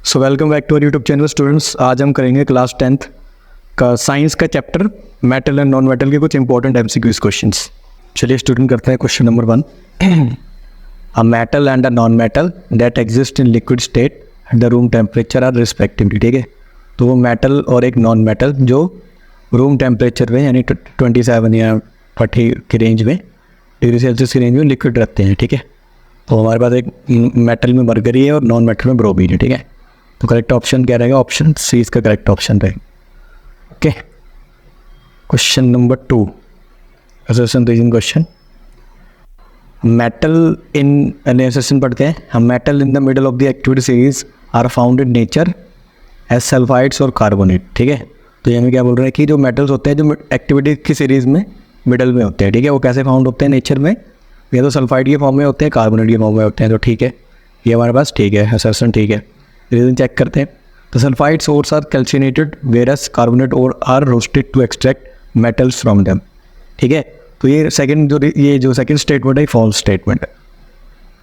So welcome back to our YouTube channel students. आज हम करेंगे क्लास 10th का साइंस का chapter metal and non metal के कुछ इंपॉर्टेंट एमसीक्यूज क्वेश्चंस। चलिए स्टूडेंट करते हैं question number 1। A metal and a non metal that exist in liquid state at the room temperature are respectively. ठीक है, तो वो मेटल और एक नॉन मेटल जो रूम टेम्परेचर में यानी 27 या 40 की रेंज में, डिग्री सेल्सियस की रेंज में लिक्विड रखते हैं। ठीक है, तो हमारे पास एक मेटल में मरकरी है और नॉन मेटल में ब्रोमीन है। ठीक है, तो करेक्ट ऑप्शन क्या रहेगा? ऑप्शन सी इसका करेक्ट ऑप्शन रहेगा। Okay, question number 2, assertion reason question. Metal in assertion पढ़ते हैं हम। Metal in the middle of the activity series are found in nature as sulphides और कार्बोनेट। ठीक है, तो ये हमें क्या बोल रहे हैं कि जो मेटल्स होते हैं जो एक्टिविटी की सीरीज में मिडल में होते हैं, ठीक है, वो कैसे फाउंड होते हैं नेचर में? या तो सल्फाइड के फॉर्म में होते हैं, कार्बोनेट के फॉर्म में होते हैं। तो ठीक है, ये हमारे पास ठीक है, असर्शन ठीक है। रीजन चेक करते हैं। तो sulphides ores are calcinated whereas carbonate ore are roasted to extract metals from them. ठीक है, तो ये जो सेकंड स्टेटमेंट है फॉल्स स्टेटमेंट है।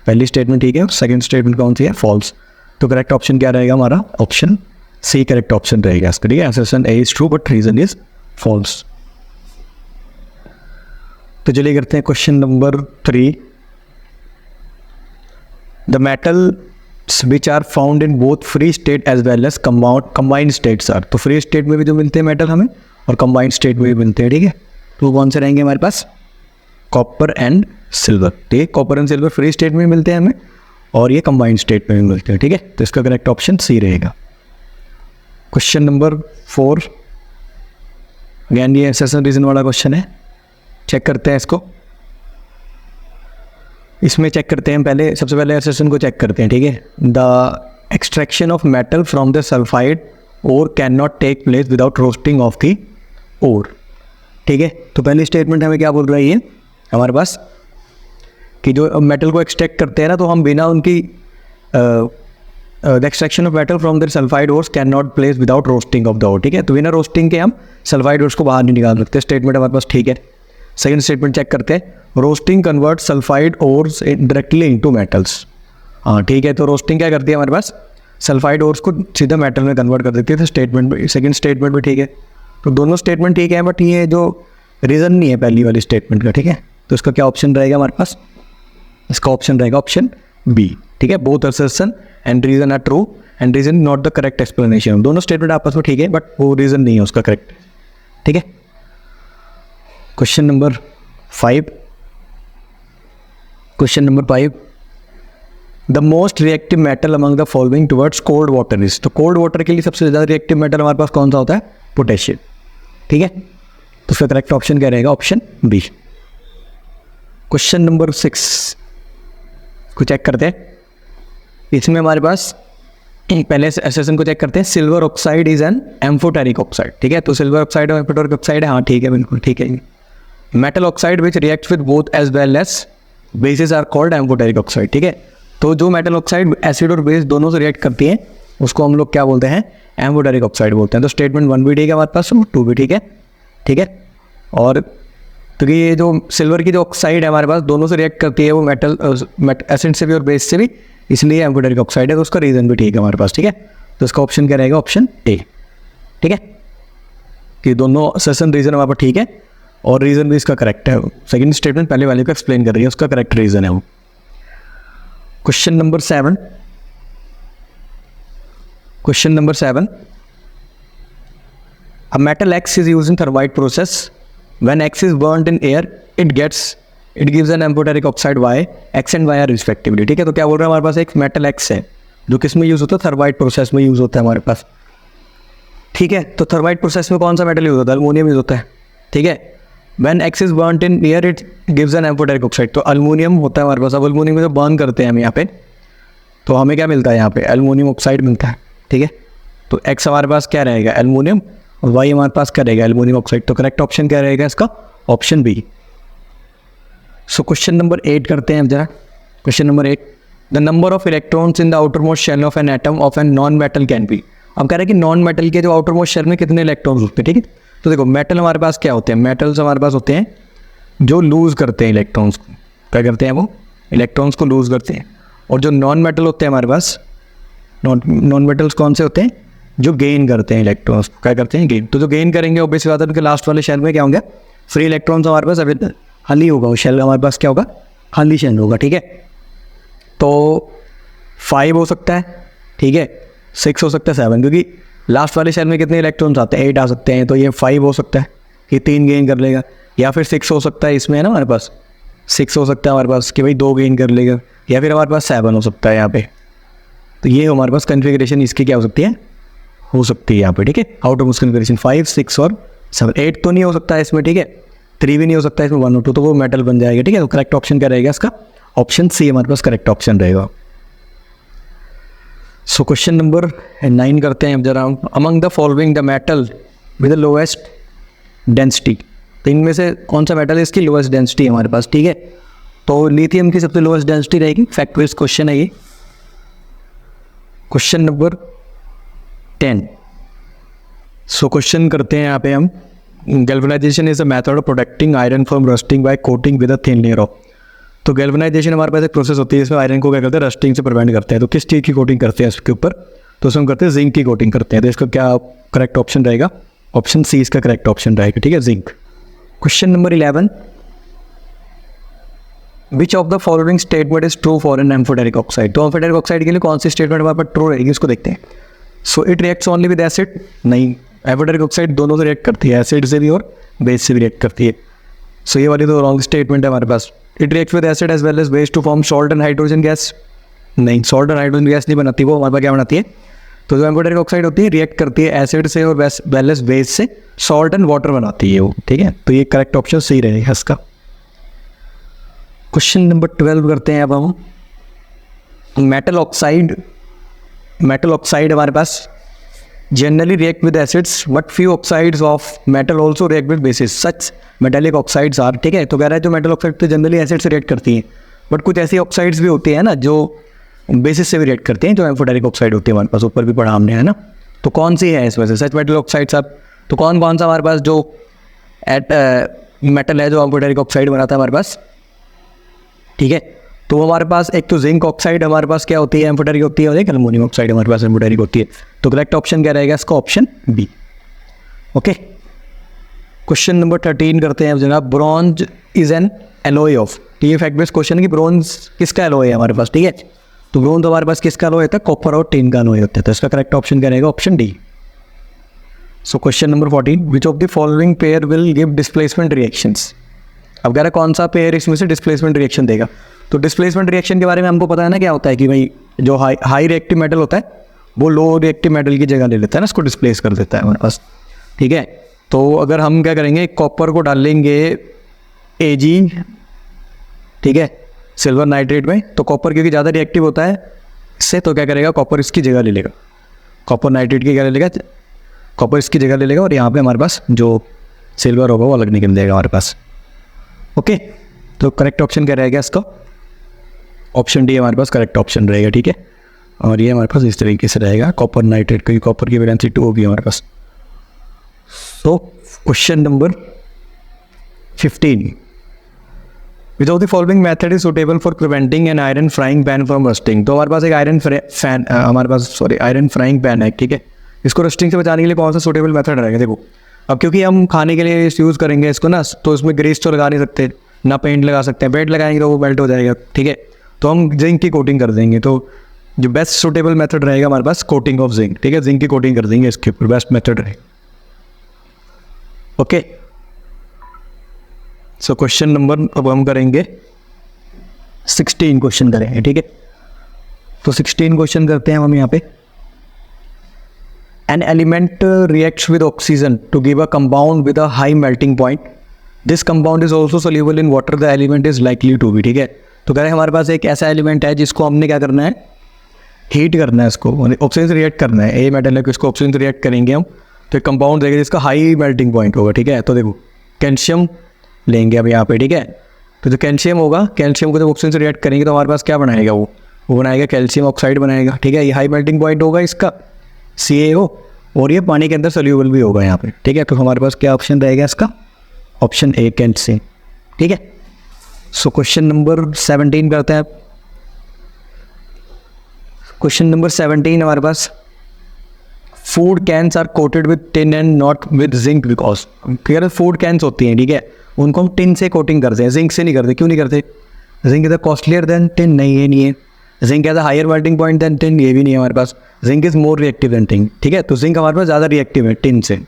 पहली स्टेटमेंट ठीक है, सेकंड स्टेटमेंट कौन सी है? फॉल्स। तो करेक्ट ऑप्शन क्या रहेगा हमारा? ऑप्शन सी करेक्ट ऑप्शन रहेगा इसका। ठीक है, assertion A is true but reason is false. तो चलिए करते हैं question number 3। The metal which are found in both free state as well as combined states are। तो फ्री स्टेट में भी जो मिलते हैं मेटल हमें और कंबाइंड स्टेट में भी मिलते हैं। ठीक है, तो कौन से रहेंगे हमारे पास? Copper and silver. ठीक है, copper and silver free state में मिलते हैं हमें और ये कंबाइंड स्टेट में भी मिलते हैं। ठीक है, तो इसका करेक्ट ऑप्शन सी रहेगा। क्वेश्चन नंबर 4, अगेन ये असर्शन रीजन वाला क्वेश्चन है। चेक करते हैं इसको। इसमें चेक करते हैं पहले, सबसे पहले असर्शन को चेक करते हैं। ठीक है, the extraction of metal from the sulphide ore can not take place without roasting of the ore. ठीक है, तो पहली स्टेटमेंट हमें क्या बोल रही है हमारे पास कि जो मेटल को एक्सट्रैक्ट करते हैं ना, तो हम बिना उनकी the extraction of metal from the sulphide ores can not place without roasting of the ore. ठीक है, तो बिना रोस्टिंग के हम सल्फाइड ओर्स को बाहर नहीं निकाल सकते। स्टेटमेंट हमारे पास ठीक है। सेकेंड स्टेटमेंट चेक करते हैं। Roasting convert sulphide ores directly into metals. हाँ ठीक है, तो रोस्टिंग क्या करती है हमारे पास? सल्फाइड ओर्स को सीधा मेटल में कन्वर्ट कर देती है। तो स्टेटमेंट भी, सेकंड स्टेटमेंट भी ठीक है। तो दोनों स्टेटमेंट ठीक है, बट ये जो रीज़न नहीं है पहली वाली स्टेटमेंट का। ठीक है, तो इसका क्या ऑप्शन रहेगा हमारे पास? इसका ऑप्शन रहेगा ऑप्शन बी। ठीक है, both assertion and reason are true and reason not the correct explanation. दोनों स्टेटमेंट आपस में ठीक है, बट वो रीज़न नहीं है उसका करेक्ट। ठीक है, question number 5। Question number 5, the most reactive metal among the following towards cold water is. तो कोल्ड वाटर के लिए सबसे ज़्यादा रिएक्टिव मेटल हमारे पास कौन सा होता है? पोटेशियम। ठीक है, तो उसका करेक्ट ऑप्शन क्या रहेगा? Option B. क्वेश्चन नंबर 6 को चेक करते हैं। इसमें हमारे पास पहले असर्शन को चेक करते हैं। Silver oxide is an amphoteric oxide. ठीक है, तो सिल्वर ऑक्साइड और एम्फोटेरिक ऑक्साइड है। हाँ ठीक है, बिल्कुल ठीक है। Metal oxide which react with both as well as basis are called amphoteric oxide. ठीक है, तो जो मेटल ऑक्साइड एसिड और बेस दोनों से रिएक्ट करती हैं उसको हम लोग क्या बोलते हैं? एम्फोटेरिक ऑक्साइड बोलते हैं। तो स्टेटमेंट 1 भी ठीक है हमारे पास, 2 भी ठीक है। ठीक है, और तो ये जो सिल्वर की जो ऑक्साइड है हमारे पास दोनों से रिएक्ट करती है, वो मेटल एसिड से भी और बेस से भी, इसलिए एम्फोटेरिक ऑक्साइड है। तो उसका रीजन भी ठीक है हमारे पास। ठीक है, तो इसका ऑप्शन क्या रहेगा? Option A. ठीक है, कि दोनों असर्शन रीजन हमारे पास ठीक है और रीजन भी इसका करेक्ट है। सेकंड स्टेटमेंट पहले वाले को एक्सप्लेन कर रही है, उसका करेक्ट रीजन है वो। Question number 7। Question number 7, a metal X is used in thermite process when X is burned in air it gives an amphoteric oxide Y. X and Y are respectively. ठीक है, तो क्या बोल रहे हैं हमारे पास? एक मेटल एक्स है जो किस में यूज होता है? थर्माइट प्रोसेस में यूज होता है हमारे पास। ठीक है, तो थर्माइट प्रोसेस में कौन सा मेटल यूज होता है? अल्मोनियम यूज होता है। ठीक है, When X is burnt in air, it gives an amphoteric oxide. तो अल्मोनियम होता है हमारे पास। अब अल्मोनियम में जो बर्न करते हैं हम यहाँ पे, तो हमें क्या मिलता है यहाँ पे? एल्युमिनियम ऑक्साइड मिलता है। ठीक है, तो X हमारे पास क्या रहेगा? एल्युमिनियम, और Y हमारे पास क्या रहेगा? Aluminium oxide. तो करेक्ट ऑप्शन क्या रहेगा इसका? Option B. So question number 8 करते हैं अब जरा। Question number 8, the number of electrons in the outermost shell of an atom of an non metal can be. अब कह रहे हैं कि नॉन मेटल के जो आउटर मोस्ट शेल में कितने इलेक्ट्रॉन्स होते हैं। ठीक है, तो देखो मेटल हमारे पास क्या होते हैं? मेटल्स हमारे पास होते हैं जो लूज़ करते हैं इलेक्ट्रॉन्स को। क्या करते हैं? वो इलेक्ट्रॉन्स को लूज़ करते हैं। और जो नॉन मेटल होते हैं हमारे पास, नॉन मेटल्स कौन से होते हैं? जो गेन करते हैं इलेक्ट्रॉन्स, क्या करते हैं? गेन। तो जो गेन करेंगे ऑब्वियसली बात है उनके लास्ट वाले शेल में क्या होंगे? फ्री इलेक्ट्रॉन्स हमारे पास अवेलेबल, खाली होगा वो शेल, हमारे पास क्या होगा? खाली शेल होगा, ठीक है। तो 5 हो सकता है, ठीक है, 6 हो सकता है, 7, क्योंकि लास्ट वाले शेल में कितने इलेक्ट्रॉन्स आते हैं? 8 आ सकते हैं, तो ये 5 हो सकता है कि 3 गेन कर लेगा, या फिर 6 हो सकता है, इसमें है ना हमारे पास 6 हो सकता है हमारे पास कि भाई 2 गेन कर लेगा, या फिर हमारे पास 7 हो सकता है यहाँ पे। तो ये हमारे पास कन्फिग्रेशन इसकी क्या हो सकती है? हो सकती है यहाँ पे, ठीक है। आउट ऑफ कन्फिग्रेशन 5, 6 और 7। 8 तो नहीं हो सकता है इसमें, ठीक है, 3 भी नहीं हो सकता है इसमें, 1 और 2, तो वो मेटल बन जाएगा, ठीक है। तो करेक्ट ऑप्शन क्या रहेगा इसका? ऑप्शन सी हमारे पास करेक्ट ऑप्शन रहेगा। सो क्वेश्चन नंबर 9 करते हैं अब जरा। Among the following the metal with the lowest density, तो इनमें से कौन सा मेटल है इसकी लोएस्ट डेंसिटी हमारे पास, ठीक है। तो लिथियम की सबसे लोएस्ट डेंसिटी रहेगी, फैक्ट बेस्ड क्वेश्चन है ये। Question number 10। सो क्वेश्चन करते हैं यहाँ पे हम, galvanization is a method of protecting iron from rusting by coating with a thin layer of. तो गैल्वेनाइजेशन हमारे पास एक प्रोसेस होती है, इसमें आयरन को क्या करते हैं? रस्टिंग से प्रिवेंट करते हैं। तो किस चीज़ की कोटिंग करते हैं इसके ऊपर? तो उसमें हम करते हैं जिंक की कोटिंग करते हैं। तो इसका क्या करेक्ट ऑप्शन रहेगा? ऑप्शन सी इसका करेक्ट ऑप्शन रहेगा, ठीक है, zinc. Question number 11। Which of the following statement is true for an amphoteric oxide? तो एम्फोटेरिक ऑक्साइड के लिए कौन सी स्टेटमेंट हमारे पास ट्रू रहेगी, इसको देखते हैं। So it reacts only with acid, नहीं, एम्फोटेरिक ऑक्साइड दोनों से रिएक्ट करती है, एसिड से भी और बेस से भी रिएक्ट करती है। सो ये वाली तो रॉन्ग स्टेटमेंट है हमारे पास। It reacts with acid as well as base to form salt and hydrogen gas, नहीं, सॉल्ट एंड हाइड्रोजन गैस नहीं बनाती, वो हमारे पास क्या बनाती है? तो जो एम्फोटेरिक ऑक्साइड होती है रिएक्ट करती है एसिड से और वेल एज बेस से, सॉल्ट एंड वाटर बनाती है वो, ठीक है। तो ये करेक्ट ऑप्शन सही रहेगा इसका। क्वेश्चन नंबर 12 करते हैं अब हम। मेटल ऑक्साइड हमारे पास generally react with acids but few oxides of metal also react with bases such metallic oxides are, ठीक है। तो कह रहा है जो मेटल ऑक्साइड तो जनरली एसिड से रिएक्ट करती हैं, बट कुछ ऐसी ऑक्साइड्स भी होती हैं ना जो बेसिस से भी रिएक्ट करते हैं, जो एम्फोटेरिक ऑक्साइड होती है हमारे पास, ऊपर भी पढ़ा हमने, है ना। तो कौन सी है इस वजह से सच मेटल ऑक्साइड साहब? तो कौन सा हमारे पास जो मेटल है जो एम्फोटेरिक ऑक्साइड बनाता है हमारे पास, ठीक है। तो हमारे पास एक तो जिंक ऑक्साइड हमारे पास क्या होती है? एम्फोटेरिक होती है, और एक एल्युमिनियम ऑक्साइड हमारे पास एम्फोटेरिक होती है। तो करेक्ट ऑप्शन क्या रहेगा इसका? Option B, okay. Question number 13 करते हैं जनाब। Bronze is an alloy of, तो ये फैक्ट बेस्ड क्वेश्चन है कि ब्रॉन्ज किसका एलॉय है हमारे पास, ठीक है। तो ब्रॉन्ज हमारे पास किसका एलॉय होता है? कॉपर और टिन का एलॉय होता है। तो इसका करेक्ट ऑप्शन क्या रहेगा? Option D. So question number 14। Which of the following pair will give displacement reactions? अब कह रहा है कौन सा पेयर इसमें से डिस्प्लेसमेंट रिएक्शन देगा। तो डिस्प्लेसमेंट रिएक्शन के बारे में हमको पता है ना क्या होता है कि भाई जो हाई रिएक्टिव मेटल होता है वो लो रिएक्टिव मेटल की जगह ले लेता है ना, इसको डिस्प्लेस कर देता है हमारे पास, ठीक है। तो अगर हम क्या करेंगे, कॉपर को डालेंगे Ag, ठीक है, सिल्वर नाइट्रेट में, तो कॉपर क्योंकि ज़्यादा रिएक्टिव होता है इससे, तो क्या करेगा, कॉपर इसकी जगह ले लेगा, कॉपर नाइट्रेट की क्या ले लेगा, कॉपर इसकी जगह ले लेगा, और यहाँ पे हमारे पास जो सिल्वर होगा वो अलग निकल जाएगा हमारे पास, ओके। तो करेक्ट ऑप्शन क्या रहेगा इसका? ऑप्शन डी हमारे पास करेक्ट ऑप्शन रहेगा, ठीक है। और ये हमारे पास इस तरीके से रहेगा, कॉपर नाइट्रेट, क्योंकि कॉपर की वैलेंसी 2 होगी हमारे पास। So question number 15। Which of the following method is suitable for preventing an iron frying pan from rusting? तो हमारे पास एक आयरन फ्राइंग पैन है, ठीक है। इसको रस्टिंग से बचाने के लिए कौन सा सुटेबल मेथड रहेगा? देखो अब क्योंकि हम खाने के लिए यूज़ करेंगे इसको ना, तो इसमें ग्रीस तो लगा नहीं सकते, ना पेंट लगा सकते हैं, पेंट लगाएंगे तो वो मेल्ट हो जाएगा, ठीक है। तो हम जिंक की कोटिंग कर देंगे। तो जो बेस्ट सुटेबल मेथड रहेगा हमारे पास कोटिंग ऑफ जिंक, ठीक है, जिंक की कोटिंग कर देंगे इसके ऊपर, बेस्ट मेथड रहेगा, ओके। सो क्वेश्चन नंबर अब हम करेंगे 16 क्वेश्चन करेंगे, ठीक है। तो 16 क्वेश्चन करते हैं हम यहाँ पे। An element reacts with oxygen to give a compound with a high melting point. This compound is also soluble in water. The element is likely to be, ठीक है। तो कह रहे हैं हमारे पास एक ऐसा एलिमेंट है जिसको हमने क्या करना है, हीट करना है, इसको ऑक्सीजन से रिएक्ट करना है। ए मेटल है, इसको ऑक्सीजन से रिएक्ट करेंगे हम, तो एक कंपाउंड देगा जिसका हाई मेल्टिंग पॉइंट होगा, ठीक है। तो देखो कैल्शियम लेंगे अब यहाँ पे, ठीक है। तो जो कैल्शियम होगा, कैल्शियम को जब ऑक्सीजन से रिएक्ट करेंगे तो हमारे पास क्या बनाएगा, वो बनाएगा कैल्शियम ऑक्साइड बनाएगा, ठीक है। ये हाई मेल्टिंग पॉइंट होगा इसका CaO, और ये पानी के अंदर सोल्यूबल भी होगा यहाँ पे, ठीक है। तो हमारे पास क्या ऑप्शन रहेगा इसका? ऑप्शन ए कैल्शियम, ठीक है। सो क्वेश्चन नंबर 17 करते हैं। क्वेश्चन नंबर 17 हमारे पास, food cans are coated with tin and not with zinc because, clear, food cans होती हैं, ठीक है, उनको हम टिन से कोटिंग करते हैं, जिंक से नहीं करते। क्यों नहीं करते? Zinc is a costlier than tin, नहीं ये नहीं है। Zinc has a higher melting point than tin, ये भी नहीं है हमारे पास। Zinc is more reactive than tin, ठीक है, तो जिंक हमारे पास ज़्यादा रिएक्टिव है टिन से,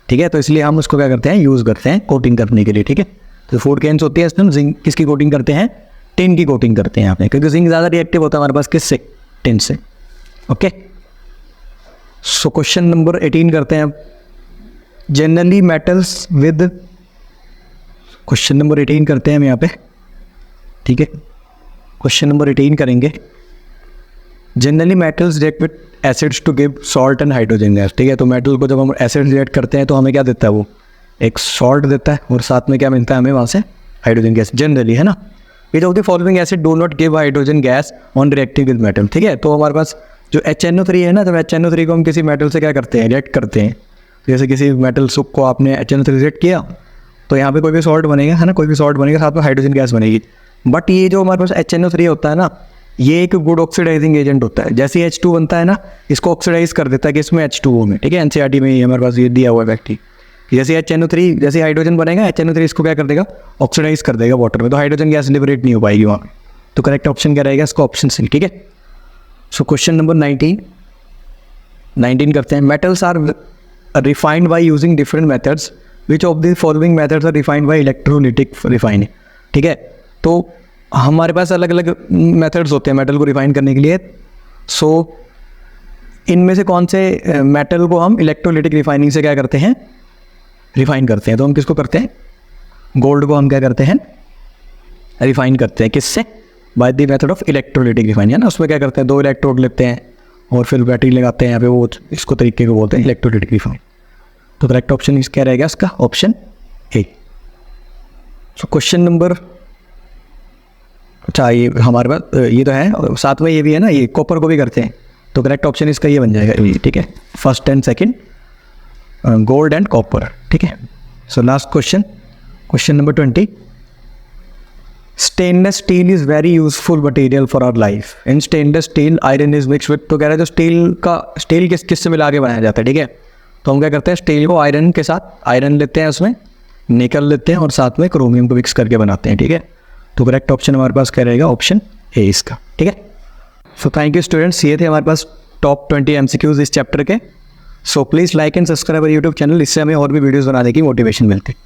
ठीक है, तो इसलिए हम उसको क्या करते हैं, यूज़ करते हैं कोटिंग करने के लिए, ठीक है। तो फूड कैंस होती है, इसमें हम जिंक किसकी कोटिंग करते हैं, टिन की कोटिंग करते हैं यहाँ पे, क्योंकि जिंक ज़्यादा रिएक्टिव होता है हमारे पास किससे, टिन से। ओके, सो क्वेश्चन नंबर 18 करते हैं अब, generally metals with, question number 18 करते हैं हम यहाँ पे, ठीक है, क्वेश्चन नंबर 18 करेंगे। Generally metals react with acids to give salt and hydrogen gas, ठीक है, तो मेटल को जब हम एसिड रिएक्ट करते हैं तो हमें क्या देता है, वो एक सॉल्ट देता है और साथ में क्या मिलता है हमें वहाँ से, हाइड्रोजन गैस जनरली, है ना। विच of the following acid do not give hydrogen gas on reacting with metal, ठीक है, तो हमारे पास जो HNO3 है ना, जब HNO3 को हम किसी मेटल से क्या करते हैं, रिएक्ट करते हैं, जैसे किसी मेटल सुख को आपने HNO3 रिएक्ट किया तो यहाँ पे कोई भी सॉल्ट बनेगा, है ना, कोई भी सॉल्ट बनेगा, साथ में हाइड्रोजन गैस बनेगी। बट ये जो हमारे पास HNO3 होता है ना, ये एक गुड ऑक्सीडाइजिंग एजेंट होता है। जैसे H2 बनता है ना, इसको ऑक्सीडाइज कर देता है कि इसमें H2O में, ठीक है, NCERT में हमारे पास ये दिया हुआ है फैक्ट। जैसे HNO3, जैसे हाइड्रोजन बनेगा, HNO3 इसको क्या कर देगा, ऑक्सीडाइज कर देगा वाटर में, तो हाइड्रोजन गैस लिबरेट नहीं हो पाएगी वहाँ पे। तो करेक्ट ऑप्शन क्या रहेगा इसका, ऑप्शन सी, ठीक है। सो क्वेश्चन नंबर 19 करते हैं। Metals are refined by using different methods, which of the following methods are refined by electrolytic refining, ठीक है, तो हमारे पास अलग अलग मेथड्स होते हैं मेटल को रिफाइन करने के लिए। सो इनमें से कौन से मेटल को हम इलेक्ट्रोलिटिक रिफाइनिंग से क्या करते हैं, रिफाइन करते हैं, तो हम किसको करते हैं, गोल्ड को हम क्या करते हैं, रिफाइन करते हैं, किससे, by the method of electrolytic refining, है ना। उसमें क्या करते हैं, 2 इलेक्ट्रोड लेते हैं और फिर बैटरी लगाते हैं यहाँ पे, वो इसको तरीके को बोलते हैं इलेक्ट्रोलिटिक रिफाइन। तो करेक्ट ऑप्शन इस क्या रहेगा इसका, option A. So question number, अच्छा ये हमारे पास ये तो है, और साथ में ये भी है ना, ये कॉपर को भी करते हैं, तो करेक्ट ऑप्शन इसका ये बन जाएगा, ठीक है, first and second, gold and copper, ठीक है। So last question, question number 20, stainless steel is very useful material for our life. In stainless steel iron is mix with, तो कह रहे हैं जो स्टील किस से मिला के बनाया जाता है, ठीक है, तो हम क्या करते हैं, स्टील को आयरन के साथ, आयरन लेते हैं, उसमें निकल लेते हैं और साथ में क्रोमियम को मिक्स करके बनाते हैं, ठीक है। तो करेक्ट ऑप्शन हमारे पास क्या रहेगा, ऑप्शन ए इसका, ठीक है। सो थैंक यू स्टूडेंट्स, ये थे हमारे पास टॉप 20 MCQs इस चैप्टर के। So please like and subscribe YouTube channel, इससे हमें और भी वीडियोज़ बनाने की मोटिवेशन मिलती है।